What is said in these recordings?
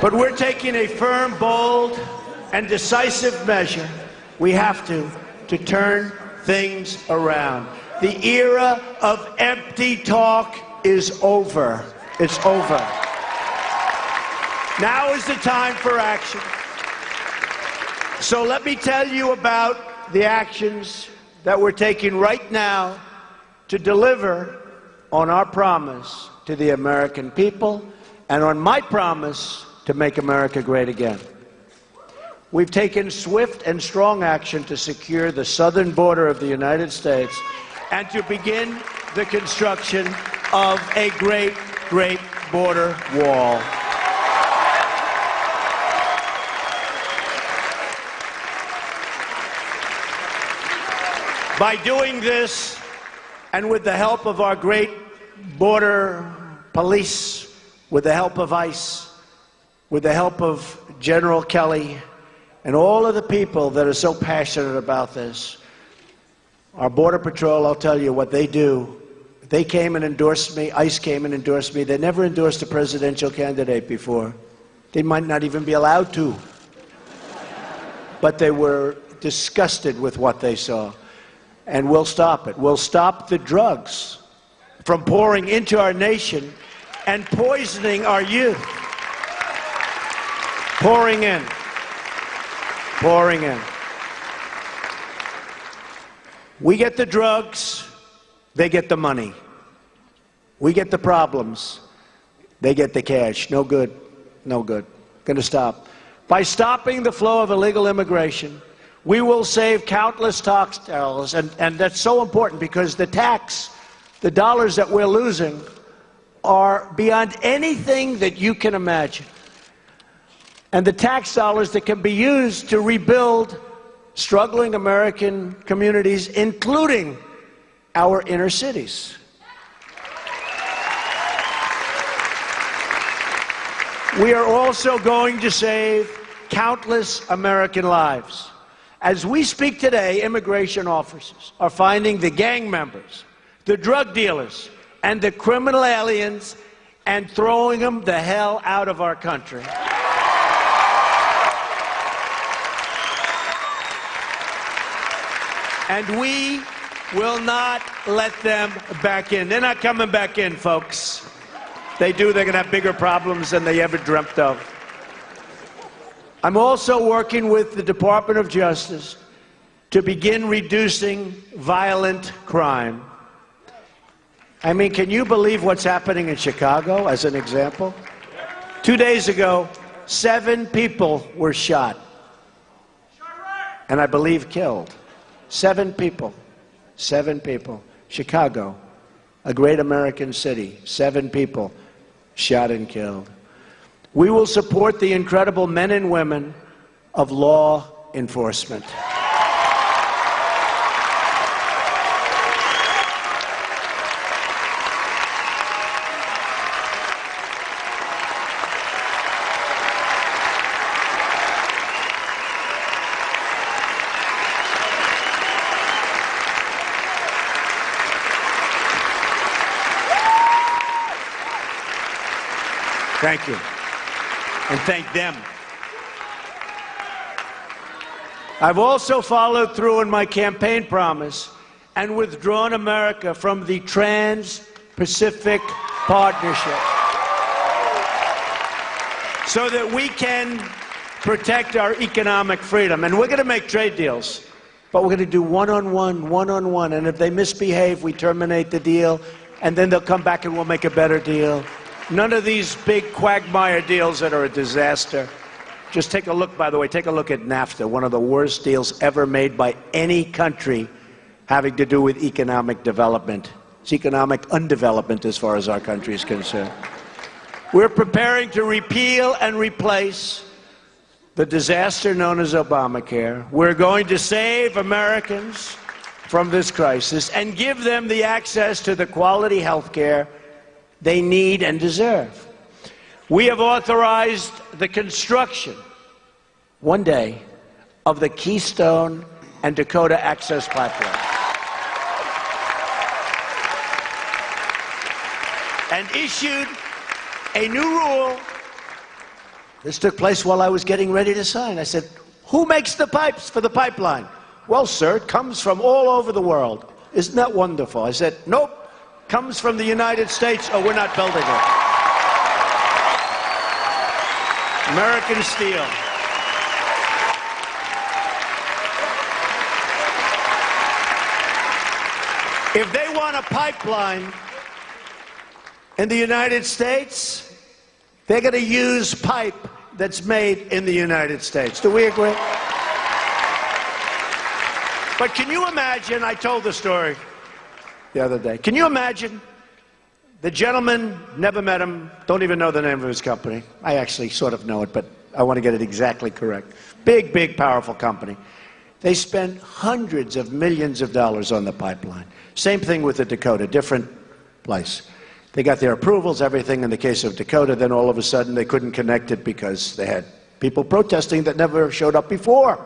But we're taking a firm, bold, and decisive measure. We have to turn things around. The era of empty talk is over. It's over. Now is the time for action. So let me tell you about the actions that we're taking right now to deliver on our promise to the American people and on my promise to make America great again. We've taken swift and strong action to secure the southern border of the United States and to begin the construction of a great border wall. By doing this, and with the help of our great border police, with the help of ICE, with the help of General Kelly, and all of the people that are so passionate about this, our Border Patrol, I'll tell you what they do. They came and endorsed me. ICE came and endorsed me. They never endorsed a presidential candidate before. They might not even be allowed to. But they were disgusted with what they saw. And we'll stop it. We'll stop the drugs from pouring into our nation and poisoning our youth. Pouring in. We get the drugs, they get the money. We get the problems, they get the cash. No good. Going to stop. By stopping the flow of illegal immigration, we will save countless tax dollars, and that's so important because the dollars that we're losing are beyond anything that you can imagine. And the tax dollars that can be used to rebuild struggling American communities, including our inner cities. We are also going to save countless American lives. As we speak today, immigration officers are finding the gang members, the drug dealers, and the criminal aliens and throwing them the hell out of our country. And we will not let them back in. They're not coming back in, folks. They do, they're going to have bigger problems than they ever dreamt of. I'm also working with the Department of Justice to begin reducing violent crime. I mean, can you believe what's happening in Chicago, as an example? 2 days ago, 7 people were shot, and I believe killed. 7 people. 7 people. Chicago, a great American city. 7 people shot and killed. We will support the incredible men and women of law enforcement. Thank you. And thank them. I've also followed through on my campaign promise and withdrawn America from the Trans-Pacific Partnership so that we can protect our economic freedom. And we're going to make trade deals, but we're going to do one-on-one, and if they misbehave, we terminate the deal, and then they'll come back and we'll make a better deal. None of these big quagmire deals that are a disaster. Just take a look, by the way, take a look at NAFTA, one of the worst deals ever made by any country having to do with economic development. It's economic undevelopment as far as our country is concerned. We're preparing to repeal and replace the disaster known as Obamacare. We're going to save Americans from this crisis and give them the access to the quality health care they need and deserve. We have authorized the construction, one day, of the Keystone and Dakota Access Pipeline. And issued a new rule This took place while I was getting ready to sign. I said, who makes the pipes for the pipeline? Well, sir, it comes from all over the world. Isn't that wonderful? I said, nope, comes from the United States. Oh, we're not building it. American steel. If they want a pipeline in the United States, they're going to use pipe that's made in the United States. Do we agree? But can you imagine, I told the story the other day, can you imagine the gentleman, never met him, don't even know the name of his company. I actually sort of know it, but I want to get it exactly correct. Big, big, powerful company. They spent hundreds of millions of dollars on the pipeline. Same thing with the Dakota, different place. They got their approvals, everything in the case of Dakota, then all of a sudden they couldn't connect it because they had people protesting that never showed up before.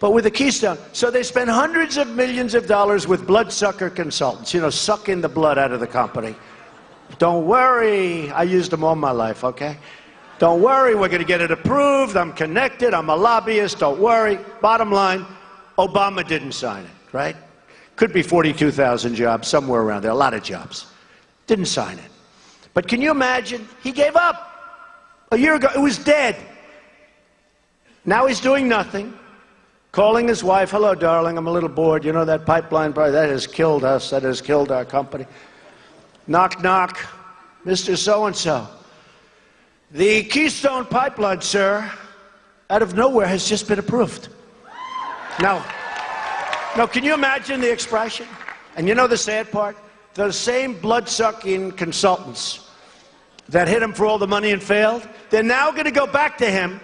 But with the Keystone, so they spent hundreds of millions of dollars with bloodsucker consultants, you know, sucking the blood out of the company. Don't worry, I used them all my life, okay? Don't worry, we're going to get it approved, I'm connected, I'm a lobbyist, don't worry. Bottom line, Obama didn't sign it, right? Could be 42,000 jobs, somewhere around there, a lot of jobs. Didn't sign it. But can you imagine? He gave up. A year ago, it was dead. Now he's doing nothing. Calling his wife, hello, darling, I'm a little bored. You know that pipeline, that has killed us. That has killed our company. Knock, knock. Mr. So-and-so. The Keystone Pipeline, sir, out of nowhere has just been approved. Now, can you imagine the expression? And you know the sad part? Those same blood-sucking consultants that hit him for all the money and failed, they're now going to go back to him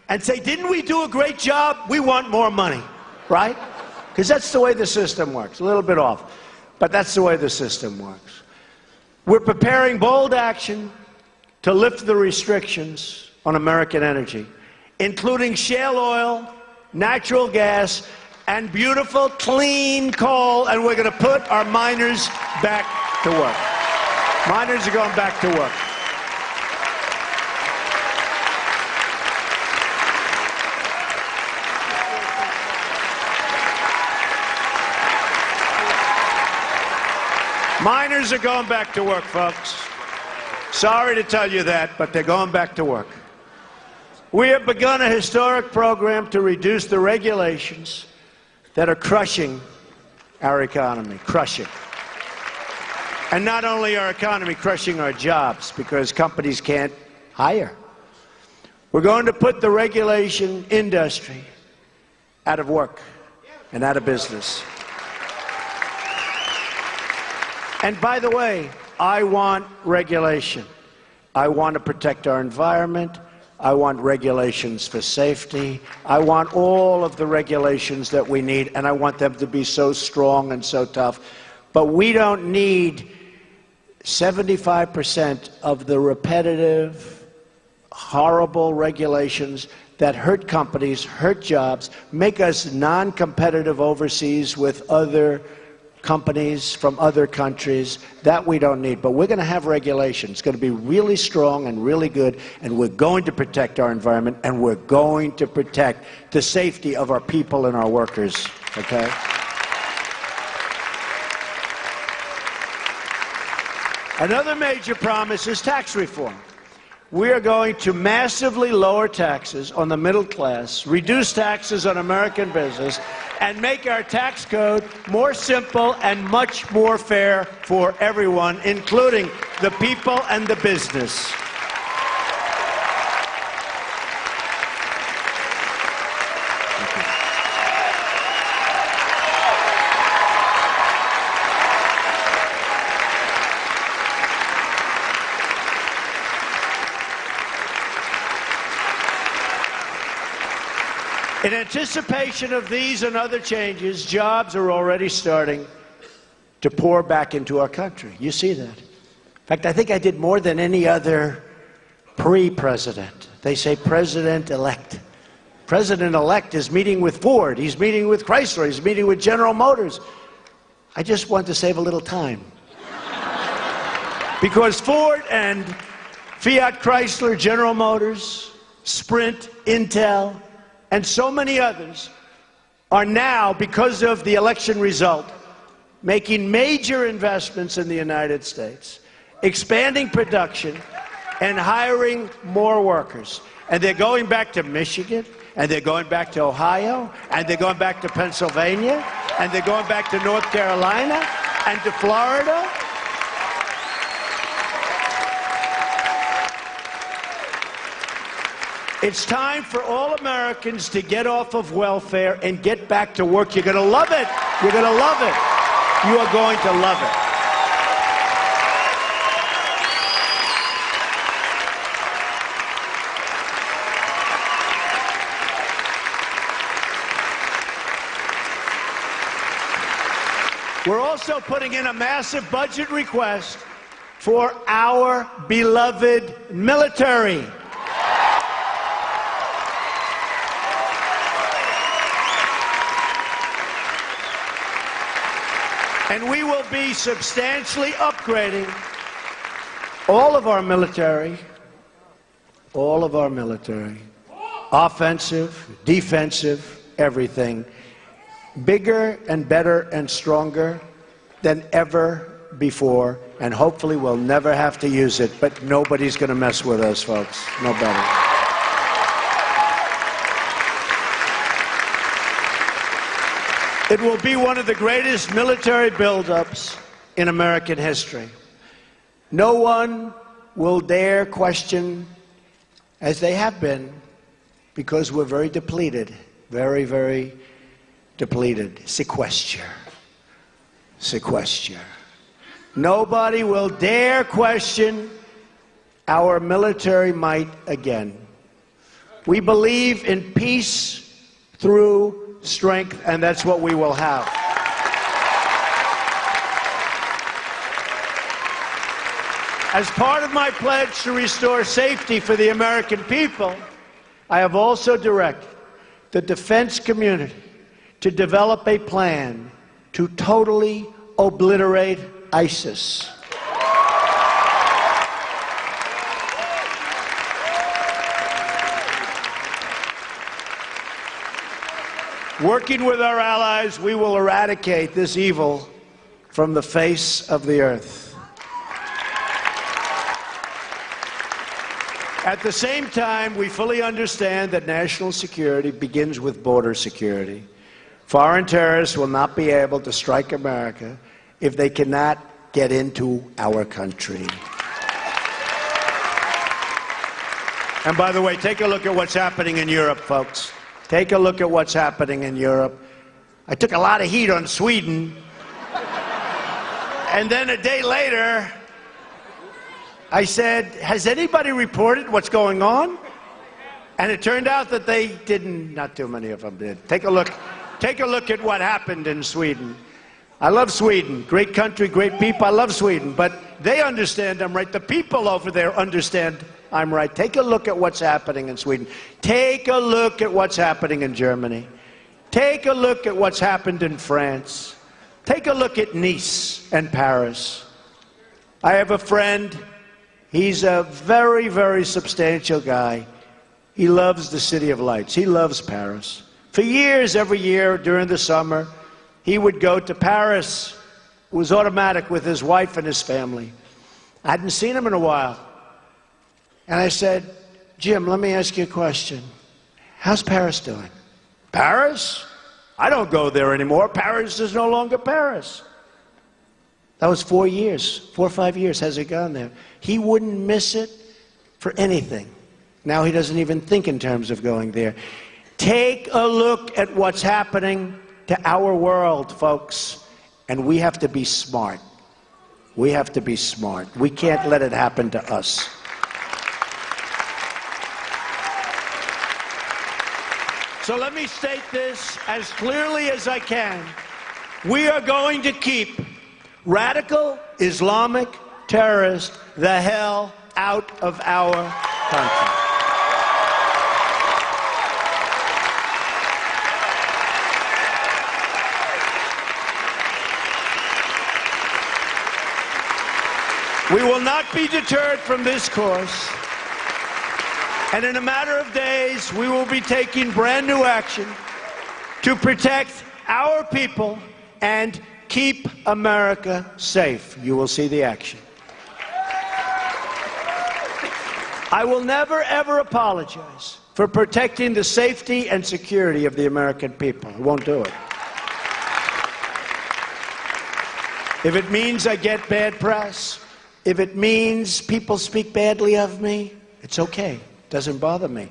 and say, didn't we do a great job? We want more money, right? Because that's the way the system works. A little bit off, but that's the way the system works. We're preparing bold action to lift the restrictions on American energy, including shale oil, natural gas, and beautiful, clean coal, and we're going to put our miners back to work. Miners are going back to work. Miners are going back to work, folks. Sorry to tell you that, but they're going back to work. We have begun a historic program to reduce the regulations that are crushing our economy, crushing. And not only our economy, crushing our jobs, because companies can't hire. We're going to put the regulation industry out of work and out of business. And by the way, I want regulation. I want to protect our environment. I want regulations for safety. I want all of the regulations that we need, and I want them to be so strong and so tough. But we don't need 75% of the repetitive, horrible regulations that hurt companies, hurt jobs, make us non-competitive overseas with other companies from other countries. That we don't need. But we're going to have regulation. It's going to be really strong and really good, and we're going to protect our environment, and we're going to protect the safety of our people and our workers, okay? Another major promise is tax reform. We are going to massively lower taxes on the middle class, reduce taxes on American business, and make our tax code more simple and much more fair for everyone, including the people and the business. In anticipation of these and other changes, jobs are already starting to pour back into our country. You see that. In fact, I think I did more than any other pre-president. They say president-elect. President-elect is meeting with Ford, he's meeting with Chrysler, he's meeting with General Motors. I just want to save a little time. Because Ford and Fiat Chrysler, General Motors, Sprint, Intel, and so many others are now, because of the election result, making major investments in the United States, expanding production, and hiring more workers. And they're going back to Michigan, and they're going back to Ohio, and they're going back to Pennsylvania, and they're going back to North Carolina, and to Florida. It's time for all Americans to get off of welfare and get back to work. You're going to love it. You're going to love it. You are going to love it. We're also putting in a massive budget request for our beloved military. And we will be substantially upgrading all of our military, offensive, defensive, everything, bigger and better and stronger than ever before, and hopefully we'll never have to use it, but nobody's going to mess with us, folks. Nobody. It will be one of the greatest military buildups in American history. No one will dare question, as they have been, because we're very depleted, very, very depleted. Sequester. Nobody will dare question our military might again. We believe in peace through strength, and that's what we will have. As part of my pledge to restore safety for the American people, I have also directed the defense community to develop a plan to totally obliterate ISIS. Working with our allies, we will eradicate this evil from the face of the earth. At the same time, we fully understand that national security begins with border security. Foreign terrorists will not be able to strike America if they cannot get into our country. And by the way, take a look at what's happening in Europe, folks. Take a look at what's happening in Europe. I took a lot of heat on Sweden. And then a day later, I said, has anybody reported what's going on? And it turned out that they didn't, not too many of them did. Take a look at what happened in Sweden. I love Sweden. Great country, great people. I love Sweden. But they understand I'm right. The people over there understand I'm right. Take a look at what's happening in Sweden. Take a look at what's happening in Germany. Take a look at what's happened in France. Take a look at Nice and Paris. I have a friend. He's a very, very substantial guy. He loves the City of Lights. He loves Paris. For years, every year during the summer, he would go to Paris. It was automatic with his wife and his family. I hadn't seen him in a while. And I said, Jim, let me ask you a question. How's Paris doing? Paris? I don't go there anymore. Paris is no longer Paris. That was 4 years, 4 or 5 years has it gone there. He wouldn't miss it for anything. Now he doesn't even think in terms of going there. Take a look at what's happening to our world, folks. And we have to be smart. We have to be smart. We can't let it happen to us. So let me state this as clearly as I can. We are going to keep radical Islamic terrorists the hell out of our country. We will not be deterred from this course. And in a matter of days, we will be taking brand new action to protect our people and keep America safe. You will see the action. I will never, ever apologize for protecting the safety and security of the American people. I won't do it. If it means I get bad press, if it means people speak badly of me, it's okay. It doesn't bother me.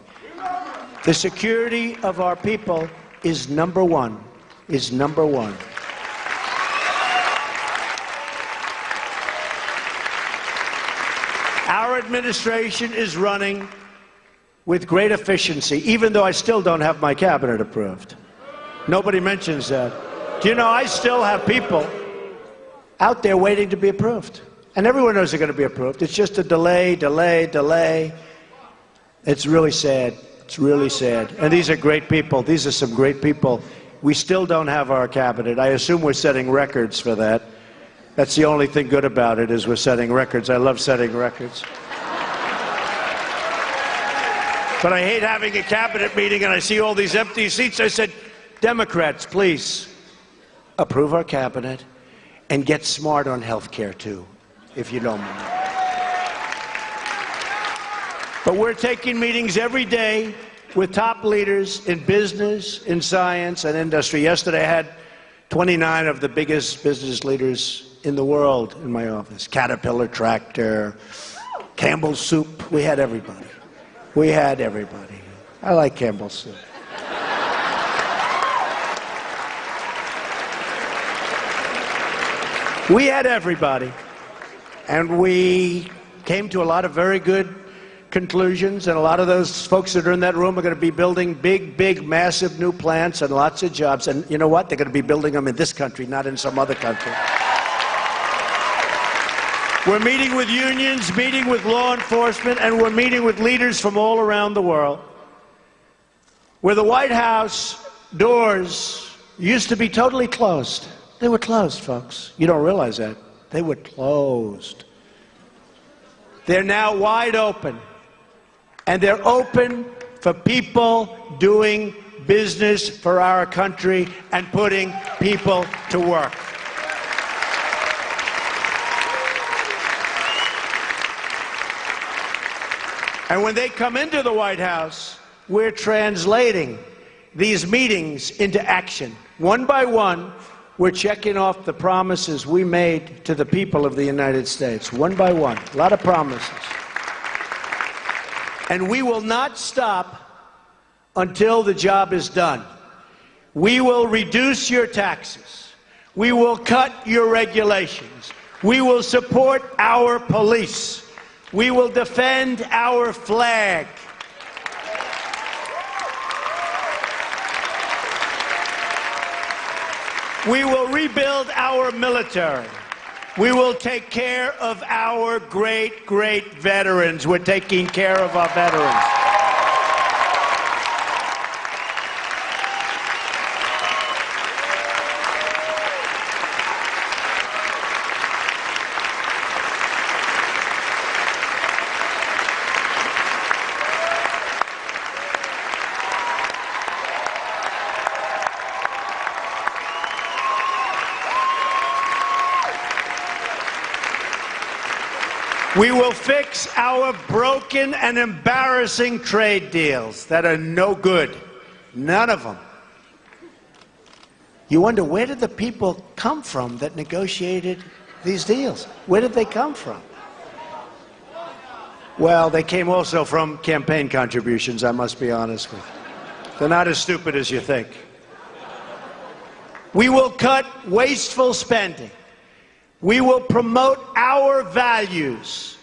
The security of our people is number one, is number one. Our administration is running with great efficiency, even though I still don't have my cabinet approved. Nobody mentions that. Do you know I still have people out there waiting to be approved? And everyone knows they're going to be approved. It's just a delay, delay, delay. It's really sad. It's really sad. And these are great people. These are some great people. We still don't have our cabinet. I assume we're setting records for that. That's the only thing good about it, is we're setting records. I love setting records. But I hate having a cabinet meeting and I see all these empty seats. I said, Democrats, please approve our cabinet and get smart on health care, too, if you don't mind. But we're taking meetings every day with top leaders in business, in science, and industry. Yesterday I had 29 of the biggest business leaders in the world in my office. Caterpillar Tractor, Campbell's Soup. We had everybody. We had everybody. I like Campbell's Soup. We had everybody. And we came to a lot of very good conclusions, and a lot of those folks that are in that room are going to be building big, big, massive new plants and lots of jobs. And you know what? They're going to be building them in this country, not in some other country. We're meeting with unions, meeting with law enforcement, and we're meeting with leaders from all around the world. Where the White House doors used to be totally closed. They were closed, folks. You don't realize that. They were closed. They're now wide open. And they're open for people doing business for our country and putting people to work. And when they come into the White House, we're translating these meetings into action. One by one, we're checking off the promises we made to the people of the United States. One by one. A lot of promises. And we will not stop until the job is done. We will reduce your taxes. We will cut your regulations. We will support our police. We will defend our flag. We will rebuild our military. We will take care of our great, great veterans. We're taking care of our veterans. We will fix our broken and embarrassing trade deals that are no good. None of them. You wonder, where did the people come from that negotiated these deals? Where did they come from? Well, they came also from campaign contributions, I must be honest with you. They're not as stupid as you think. We will cut wasteful spending. We will promote our values.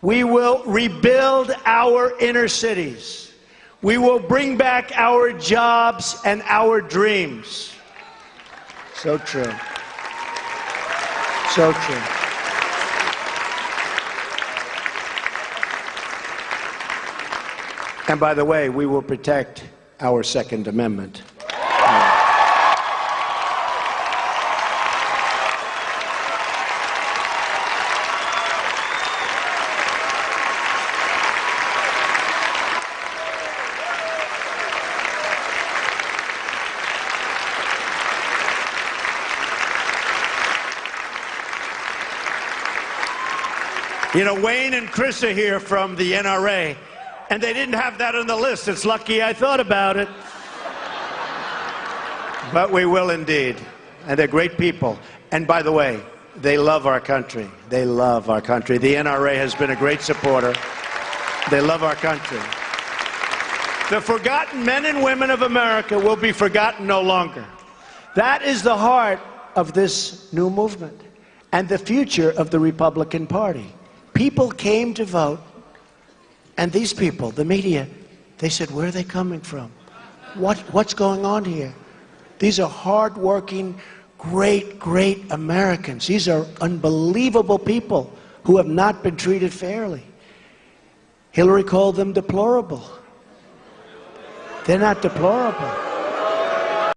We will rebuild our inner cities. We will bring back our jobs and our dreams. So true. So true. And by the way, we will protect our Second Amendment. You know, Wayne and Chris are here from the NRA, and they didn't have that on the list. It's lucky I thought about it. But we will indeed. And they're great people. And by the way, they love our country. They love our country. The NRA has been a great supporter. They love our country. The forgotten men and women of America will be forgotten no longer. That is the heart of this new movement and the future of the Republican Party. People came to vote, and these people, the media, they said, where are they coming from? What's going on here? These are hardworking, great, great Americans. These are unbelievable people who have not been treated fairly. Hillary called them deplorable. They're not deplorable.